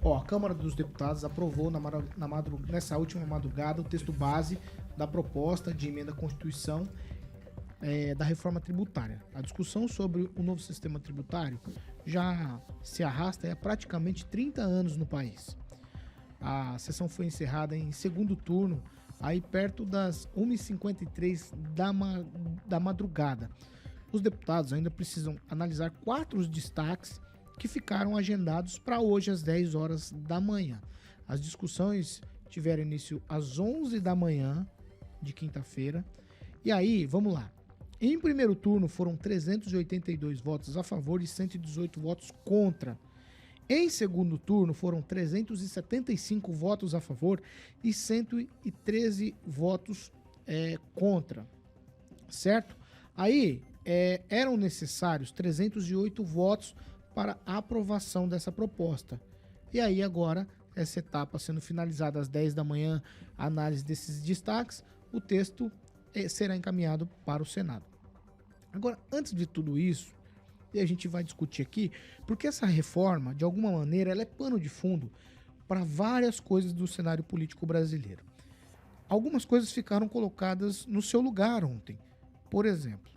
Ó, a Câmara dos Deputados aprovou nessa última madrugada o texto base da proposta de emenda à Constituição da reforma tributária. A discussão sobre o novo sistema tributário já se arrasta há praticamente 30 anos no país. A sessão foi encerrada em segundo turno, aí perto das 1h53 da madrugada. Os deputados ainda precisam analisar 4 destaques que ficaram agendados para hoje às 10 horas da manhã. As discussões tiveram início às 11 da manhã de quinta-feira. E aí, vamos lá. Em primeiro turno foram 382 votos a favor e 118 votos contra. Em segundo turno foram 375 votos a favor e 113 votos contra. Certo? Aí eram necessários 308 votos para a aprovação dessa proposta. E aí agora, essa etapa sendo finalizada às 10 da manhã, a análise desses destaques, o texto será encaminhado para o Senado. Agora, antes de tudo isso, e a gente vai discutir aqui, porque essa reforma, de alguma maneira, ela é pano de fundo para várias coisas do cenário político brasileiro. Algumas coisas ficaram colocadas no seu lugar ontem. Por exemplo,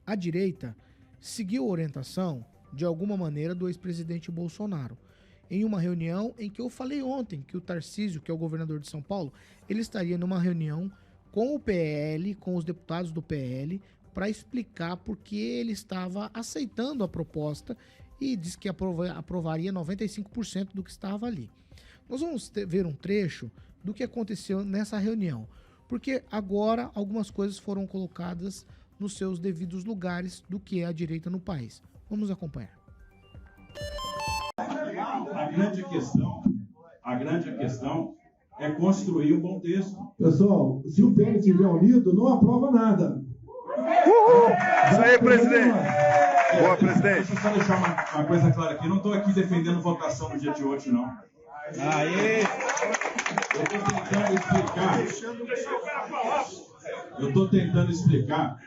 a direita seguiu a orientação, de alguma maneira, do ex-presidente Bolsonaro. Em uma reunião em que eu falei ontem que o Tarcísio, que é o governador de São Paulo, ele estaria numa reunião com o PL, com os deputados do PL, para explicar por que ele estava aceitando a proposta e disse que aprovaria 95% do que estava ali. Nós vamos ver um trecho do que aconteceu nessa reunião, porque agora algumas coisas foram colocadas nos seus devidos lugares do que é a direita no país. Vamos acompanhar. A grande questão é construir um bom texto. Pessoal, se o PL estiver unido, não aprova nada. Isso aí, presidente. Boa, presidente. Deixa eu só deixar uma coisa clara aqui. Eu não estou aqui defendendo votação no dia de hoje, não. Aí. Eu estou tentando explicar.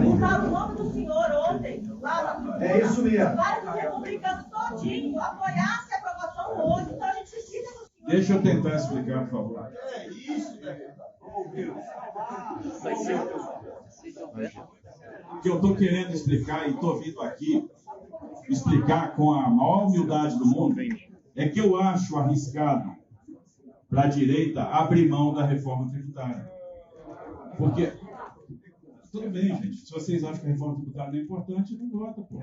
Usaram o nome do senhor ontem, lá no É isso mesmo. vários republicanos todinhos apoiassem a aprovação hoje, então a gente precisa do senhor. Deixa eu tentar explicar, por favor. O que eu estou querendo explicar e estou vindo aqui explicar com a maior humildade do mundo é que eu acho arriscado para a direita abrir mão da reforma tributária. Porque, tudo bem, gente, se vocês acham que a reforma tributária não é importante, não vota, pô.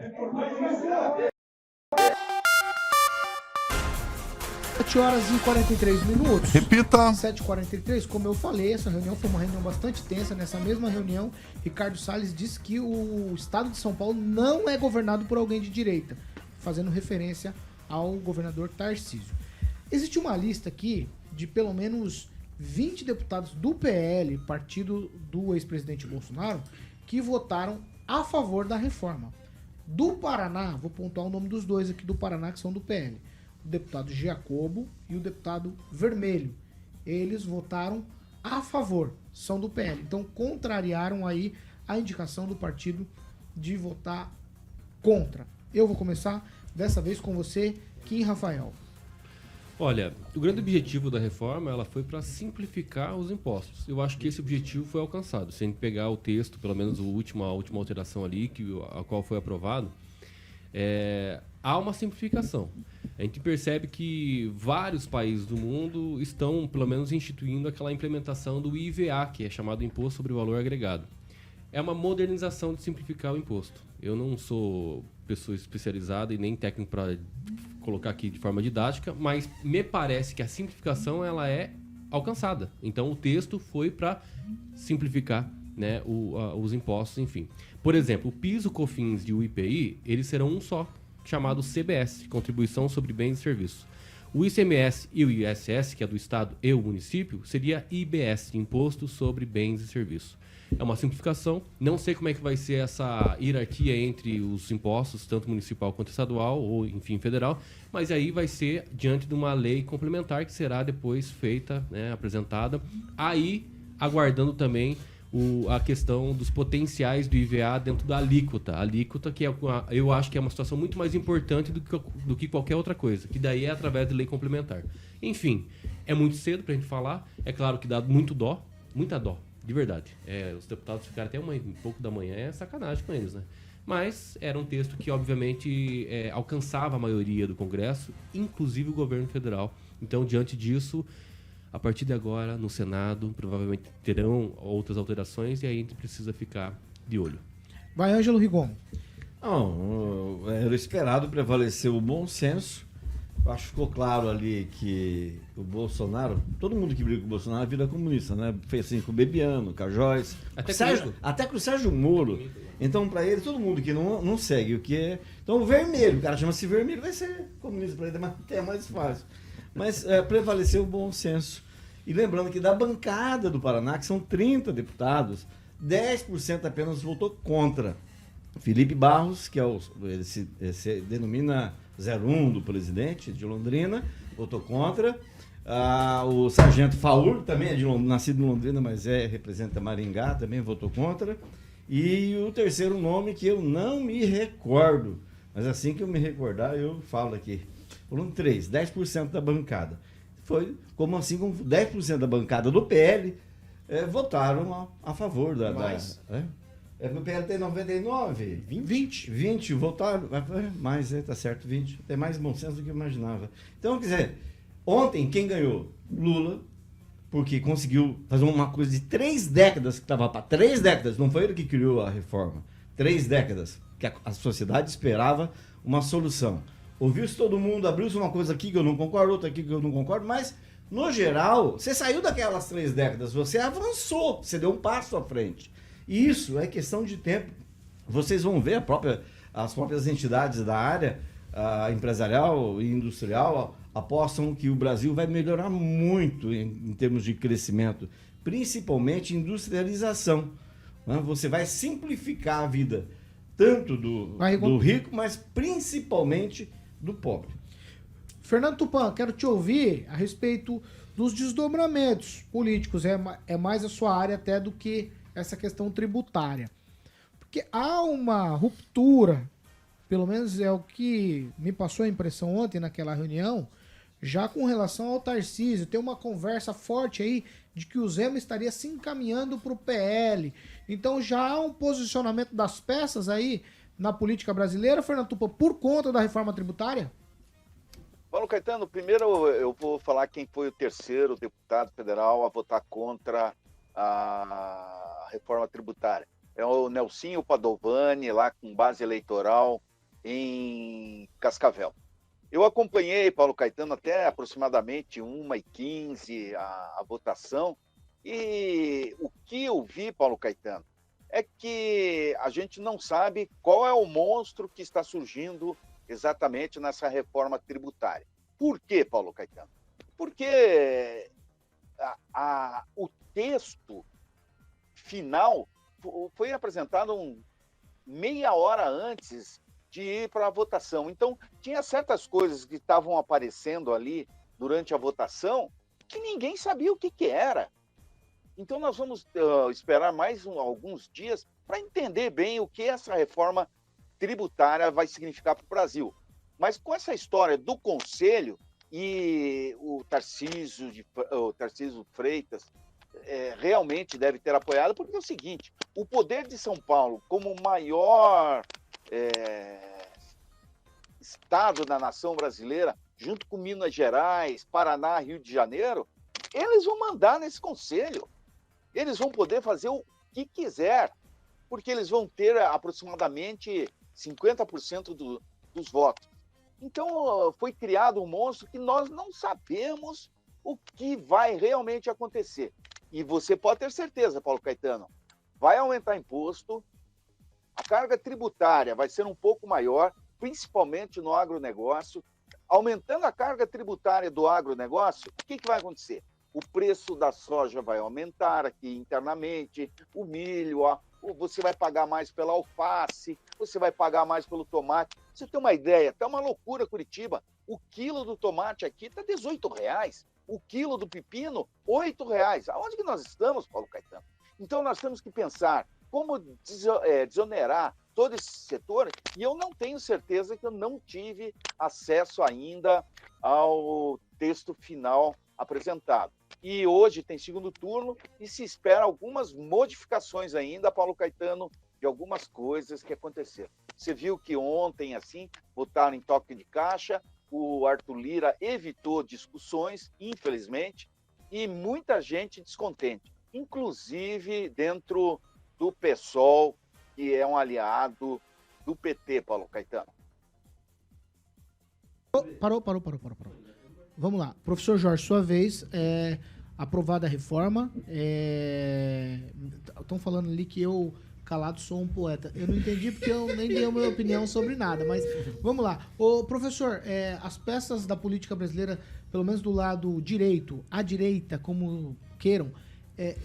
7 horas e 43 minutos. Repita. 7h43, como eu falei, essa reunião foi uma reunião bastante tensa. Nessa mesma reunião, Ricardo Salles disse que o estado de São Paulo não é governado por alguém de direita, fazendo referência ao governador Tarcísio. Existe uma lista aqui de pelo menos 20 deputados do PL, partido do ex-presidente Bolsonaro, que votaram a favor da reforma. Do Paraná, vou pontuar o nome dos dois aqui do Paraná, que são do PL. O deputado Giacobo e o deputado Vermelho. Eles votaram a favor, são do PL. Então, contrariaram aí a indicação do partido de votar contra. Eu vou começar dessa vez com você, Kim Rafael. Olha, o grande objetivo da reforma ela foi para simplificar os impostos. Eu acho que esse objetivo foi alcançado. Se a gente pegar o texto, pelo menos a última alteração ali, a qual foi aprovado, há uma simplificação. A gente percebe que vários países do mundo estão, pelo menos, instituindo aquela implementação do IVA, que é chamado Imposto sobre o Valor Agregado. É uma modernização de simplificar o imposto. Eu não sou pessoa especializada e nem técnico para colocar aqui de forma didática, mas me parece que a simplificação ela é alcançada. Então, o texto foi para simplificar, né, os impostos, enfim. Por exemplo, o PIS, o COFINS e o IPI, eles serão um só, chamado CBS, Contribuição sobre Bens e Serviços. O ICMS e o ISS, que é do Estado e o município, seria IBS, Imposto sobre Bens e Serviços. É uma simplificação, não sei como é que vai ser essa hierarquia entre os impostos, tanto municipal quanto estadual, ou enfim, federal, mas aí vai ser diante de uma lei complementar que será depois feita, né, apresentada, aí aguardando também a questão dos potenciais do IVA dentro da alíquota. A alíquota que eu acho que é uma situação muito mais importante do que qualquer outra coisa, que daí é através de lei complementar. Enfim, é muito cedo para a gente falar. É claro que dá muita dó, de verdade. Os deputados ficaram até um pouco da manhã, é sacanagem com eles, né? Mas era um texto que, obviamente, alcançava a maioria do Congresso, inclusive o governo federal. Então, diante disso, a partir de agora, no Senado, provavelmente terão outras alterações e aí a gente precisa ficar de olho. Vai, Ângelo Rigon. Não, era esperado prevalecer o bom senso. Acho que ficou claro ali que o Bolsonaro, todo mundo que briga com o Bolsonaro vira comunista, né? Fez assim com o Bebiano, com a Joyce, até com o Sérgio Moro. Então, para ele, todo mundo que não segue o que é. Então, o vermelho, o cara chama-se vermelho, vai ser comunista para ele, é mais fácil. Mas prevaleceu o bom senso. E lembrando que da bancada do Paraná, que são 30 deputados, 10% apenas votou contra. Felipe Barros, que ele se denomina 01 do presidente de Londrina, votou contra. O sargento Faur, também é nascido em Londrina, mas representa Maringá, também votou contra. E o terceiro nome que eu não me recordo, mas assim que eu me recordar, eu falo aqui. Foram 10% da bancada. Foi como assim, com 10% da bancada do PL votaram a favor da... o PL tem 99, 20 votaram, mas tá certo, 20. Tem mais bom senso do que eu imaginava. Então, quer dizer, ontem quem ganhou? Lula, porque conseguiu fazer uma coisa de 3 décadas, que estava para 3 décadas, não foi ele que criou a reforma, 3 décadas, que a sociedade esperava uma solução. Ouviu-se todo mundo, abriu-se uma coisa aqui que eu não concordo, outra aqui que eu não concordo, mas, no geral, você saiu daquelas 3 décadas, você avançou, você deu um passo à frente. E isso é questão de tempo. Vocês vão ver as próprias entidades da área empresarial e industrial apostam que o Brasil vai melhorar muito em termos de crescimento, principalmente industrialização. Né? Você vai simplificar a vida, tanto do rico, mas principalmente do pobre. Fernando Tupan, quero te ouvir a respeito dos desdobramentos políticos. É mais a sua área até do que essa questão tributária. Porque há uma ruptura, pelo menos é o que me passou a impressão ontem naquela reunião, já com relação ao Tarcísio. Tem uma conversa forte aí de que o Zema estaria se encaminhando para o PL. Então já há um posicionamento das peças aí na política brasileira, Fernando Tupan, por conta da reforma tributária? Paulo Caetano, primeiro eu vou falar quem foi o terceiro deputado federal a votar contra a reforma tributária. É o Nelsinho Padovani, lá com base eleitoral em Cascavel. Eu acompanhei, Paulo Caetano, até aproximadamente 1h15 a votação, e o que eu vi, Paulo Caetano, é que a gente não sabe qual é o monstro que está surgindo exatamente nessa reforma tributária. Por quê, Paulo Caetano? Porque o texto final foi apresentado meia hora antes de ir para a votação. Então, tinha certas coisas que estavam aparecendo ali durante a votação que ninguém sabia o que era. Então, nós vamos esperar mais alguns dias para entender bem o que essa reforma tributária vai significar para o Brasil. Mas com essa história do Conselho e o Tarcísio Freitas realmente deve ter apoiado, porque é o seguinte, o poder de São Paulo, como o maior estado da nação brasileira, junto com Minas Gerais, Paraná, Rio de Janeiro, eles vão mandar nesse Conselho. Eles vão poder fazer o que quiser, porque eles vão ter aproximadamente 50% dos votos. Então, foi criado um monstro que nós não sabemos o que vai realmente acontecer. E você pode ter certeza, Paulo Caetano, vai aumentar imposto, a carga tributária vai ser um pouco maior, principalmente no agronegócio. Aumentando a carga tributária do agronegócio, o que vai acontecer? O preço da soja vai aumentar aqui internamente, o milho, você vai pagar mais pela alface, você vai pagar mais pelo tomate. Você tem uma ideia, tá uma loucura Curitiba. O quilo do tomate aqui está R$18. O quilo do pepino, R$8. Aonde que nós estamos, Paulo Caetano? Então, nós temos que pensar como desonerar todo esse setor, e eu não tenho certeza que eu não tive acesso ainda ao texto final apresentado. E hoje tem segundo turno e se espera algumas modificações ainda, Paulo Caetano, de algumas coisas que aconteceram. Você viu que ontem, assim, votaram em toque de caixa, o Arthur Lira evitou discussões, infelizmente, e muita gente descontente, inclusive dentro do PSOL, que é um aliado do PT, Paulo Caetano. Parou. Vamos lá. Professor Jorge, sua vez. Aprovada a reforma. Estão falando ali que eu, calado, sou um poeta. Eu não entendi porque eu nem dei a minha opinião sobre nada, mas vamos lá. Ô, professor, as peças da política brasileira, pelo menos do lado direito, à direita, como queiram,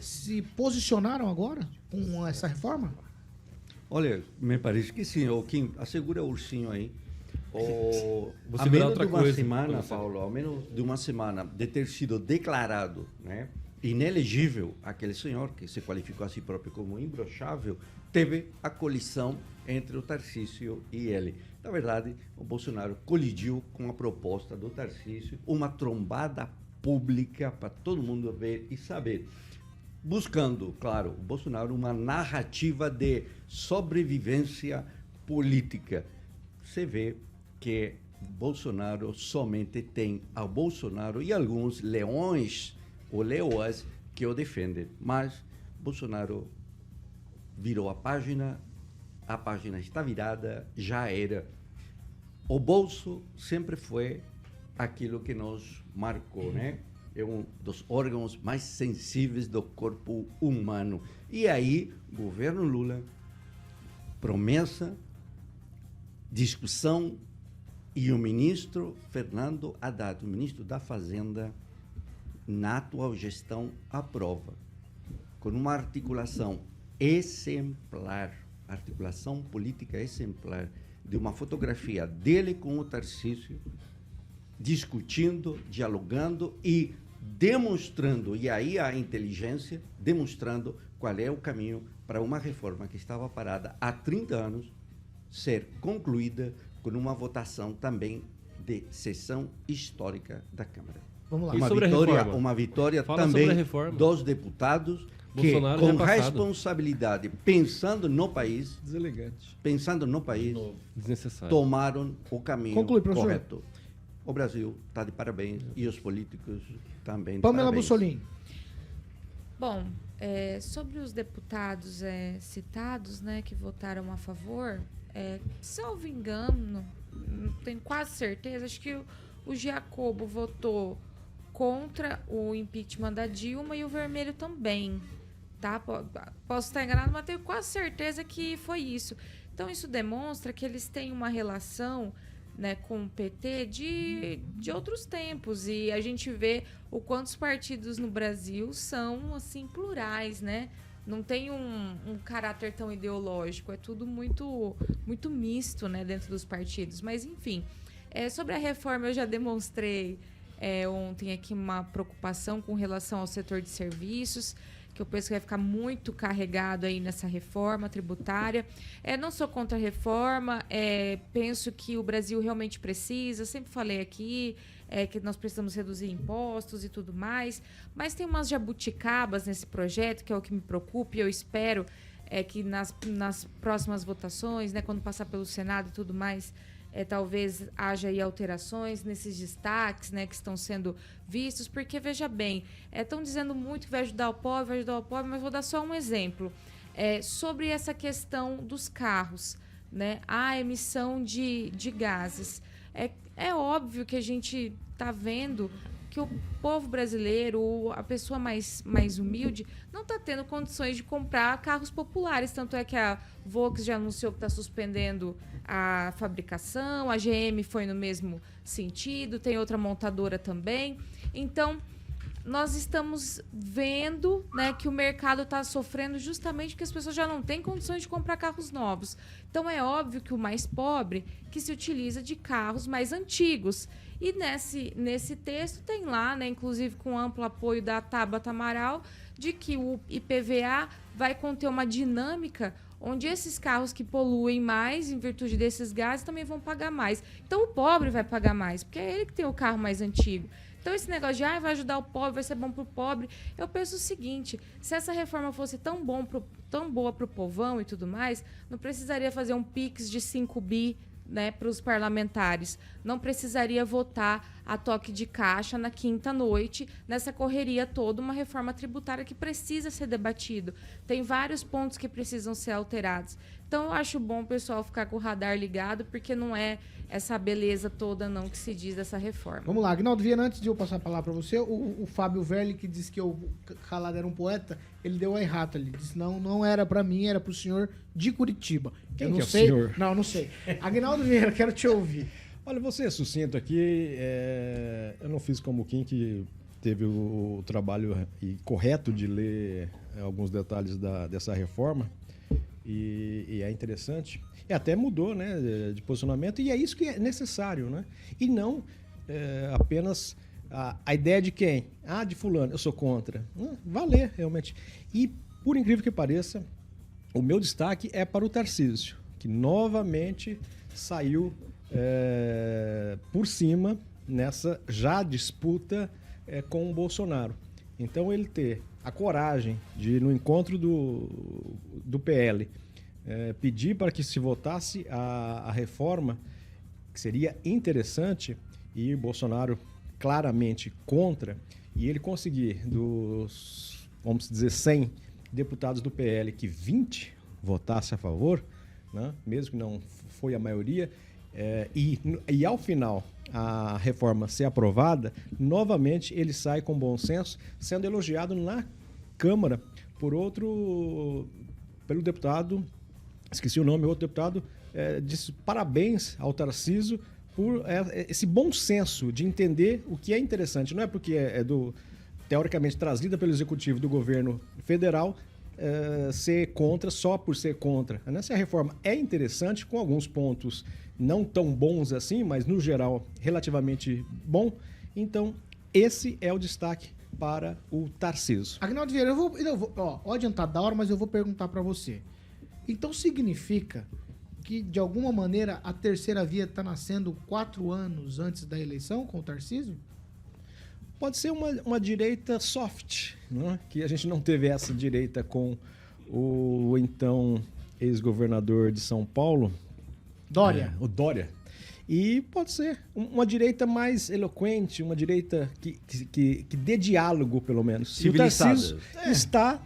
se posicionaram agora com essa reforma? Olha, me parece que sim. O Kim, assegura o ursinho aí. Você a menos de uma coisa, semana, Paulo, ao menos de uma semana de ter sido declarado, né, inelegível aquele senhor que se qualificou a si próprio como imbrochável, teve a colisão entre o Tarcísio e ele. Na verdade, o Bolsonaro colidiu com a proposta do Tarcísio, uma trombada pública para todo mundo ver e saber. Buscando, claro, o Bolsonaro uma narrativa de sobrevivência política. Você vê que Bolsonaro somente tem ao Bolsonaro e alguns leões ou leoas que o defendem. Mas Bolsonaro virou a página está virada, já era. O bolso sempre foi aquilo que nos marcou, né? É um dos órgãos mais sensíveis do corpo humano. E aí, governo Lula, promessa, discussão, e o ministro Fernando Haddad, o ministro da Fazenda, na atual gestão, aprova, com uma articulação exemplar, articulação política exemplar, de uma fotografia dele com o Tarcísio, discutindo, dialogando e demonstrando, e aí a inteligência, demonstrando qual é o caminho para uma reforma que estava parada há 30 anos, ser concluída com uma votação também de sessão histórica da Câmara. Vamos lá. Uma vitória também dos deputados que, com responsabilidade, pensando no país, deselegante, pensando no país, desnecessário, tomaram o caminho correto. O Brasil está de parabéns e os políticos também de Pamela parabéns. Bussolini. Bom, sobre os deputados citados, né, que votaram a favor, salvo engano, não tenho quase certeza, acho que o Giacobo votou contra o impeachment da Dilma e o Vermelho também, tá? Posso estar enganado, mas tenho quase certeza que foi isso. Então, isso demonstra que eles têm uma relação, né, com o PT de outros tempos, e a gente vê o quanto os partidos no Brasil são, assim, plurais, né? Não tem um caráter tão ideológico, é tudo muito, muito misto, né, dentro dos partidos. Mas, enfim, sobre a reforma eu já demonstrei ontem aqui uma preocupação com relação ao setor de serviços, que eu penso que vai ficar muito carregado aí nessa reforma tributária. Não sou contra a reforma, penso que o Brasil realmente precisa, sempre falei aqui, que nós precisamos reduzir impostos e tudo mais, mas tem umas jabuticabas nesse projeto, que é o que me preocupa, e eu espero que nas próximas votações, né, quando passar pelo Senado e tudo mais, talvez haja aí alterações nesses destaques, né, que estão sendo vistos, porque, veja bem, estão dizendo muito que vai ajudar o pobre, mas vou dar só um exemplo. Sobre essa questão dos carros, né, a emissão de gases. É óbvio que a gente está vendo que o povo brasileiro, a pessoa mais humilde, não está tendo condições de comprar carros populares. Tanto é que a Volkswagen já anunciou que está suspendendo a fabricação, a GM foi no mesmo sentido, tem outra montadora também. Então, nós estamos vendo, né, que o mercado está sofrendo justamente porque as pessoas já não têm condições de comprar carros novos. Então é óbvio que o mais pobre que se utiliza de carros mais antigos. E nesse texto tem lá, né, inclusive com amplo apoio da Tabata Amaral, de que o IPVA vai conter uma dinâmica onde esses carros que poluem mais em virtude desses gases também vão pagar mais. Então o pobre vai pagar mais, porque é ele que tem o carro mais antigo. Então esse negócio de vai ajudar o pobre, vai ser bom para o pobre, eu penso o seguinte, se essa reforma fosse tão boa para o povão e tudo mais, não precisaria fazer um Pix de 5 bi, né, para os parlamentares. Não precisaria votar a toque de caixa na quinta-noite, nessa correria toda, uma reforma tributária que precisa ser debatido. Tem vários pontos que precisam ser alterados. Então, eu acho bom o pessoal ficar com o radar ligado, porque não é essa beleza toda não que se diz dessa reforma. Vamos lá, Aguinaldo Vieira, antes de eu passar a palavra para você, o Fábio Verli, que disse que o Calado era um poeta, ele deu a errata ali. Disse, não era para mim, era para o senhor de Curitiba. Quem eu não que é sei. o senhor? Não sei. Aguinaldo Vieira, quero te ouvir. Olha, você é sucinto aqui. Eu não fiz como Kim, que teve o trabalho correto de ler alguns detalhes dessa reforma. E é interessante. E até mudou, né, de posicionamento. E é isso que é necessário, né? E não apenas a ideia de quem? De fulano, eu sou contra. Valer, realmente. E, por incrível que pareça, o meu destaque é para o Tarcísio, que novamente saiu por cima nessa já disputa com o Bolsonaro. Então ele ter a coragem de, no encontro do PL, pedir para que se votasse a reforma, que seria interessante, e o Bolsonaro claramente contra, e ele conseguir dos, vamos dizer, 100 deputados do PL, que 20 votasse a favor, né, mesmo que não foi a maioria, e ao final a reforma ser aprovada, novamente ele sai com bom senso, sendo elogiado na Câmara pelo deputado, esqueci o nome, outro deputado, disse parabéns ao Tarcísio por esse bom senso de entender o que é interessante. Não é porque teoricamente trazida pelo Executivo do governo federal, ser contra só por ser contra. Essa reforma é interessante, com alguns pontos não tão bons assim, mas no geral relativamente bom. Então, esse é o destaque para o Tarcísio. Aguinaldo Vieira, eu vou pode adiantar da hora, mas eu vou perguntar para você. Então significa que, de alguma maneira, a terceira via está nascendo 4 anos antes da eleição com o Tarcísio? Pode ser uma direita soft, não é? Que a gente não teve essa direita com o então ex-governador de São Paulo, Dória. O Dória. E pode ser uma direita mais eloquente, uma direita que dê diálogo, pelo menos. E o Tarcísio está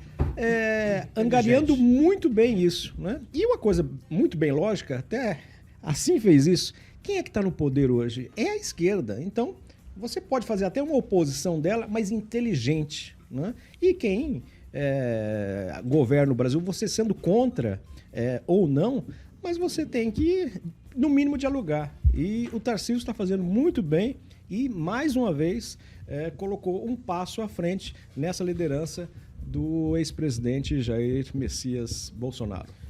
angariando muito bem isso, né? E uma coisa muito bem lógica, até assim fez isso. Quem é que está no poder hoje? É a esquerda. Então, você pode fazer até uma oposição dela, mas inteligente, né? E quem governa o Brasil, você sendo contra ou não, mas você tem que, no mínimo, dialogar. E o Tarcísio está fazendo muito bem e, mais uma vez, colocou um passo à frente nessa liderança do ex-presidente Jair Messias Bolsonaro.